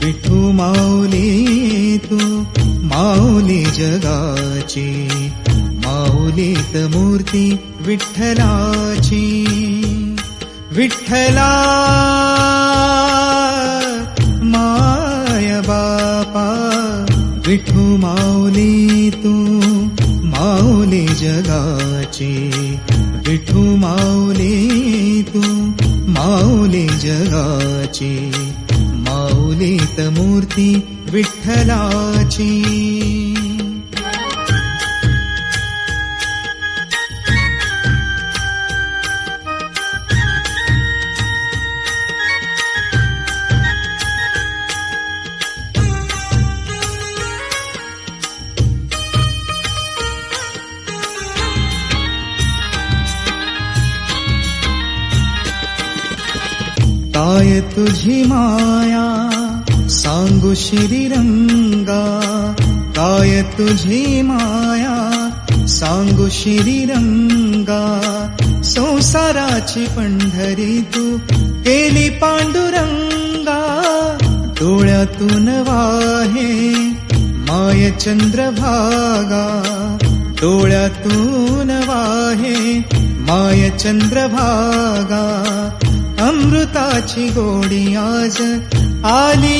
विठू माऊली तू माऊली जगाची, माऊलीत मूर्ती विठ्ठलाची. विठ्ठला माय बापा, विठू माऊली तू माऊली जगाची, विठू माऊली तू माऊली जगाची, माऊलीत मूर्ती विठ्ठलाची. काय तुझी माया सांगू श्रीरंगा, काय तुझी माया सांगू श्रीरंगा. संसाराची पंढरी तू केली पांडुरंगा, डोळ्यातून वाहे माय चंद्रभागा, डोळ्यातून वाहे माय चंद्रभागा. अमृताची गोडी आज आली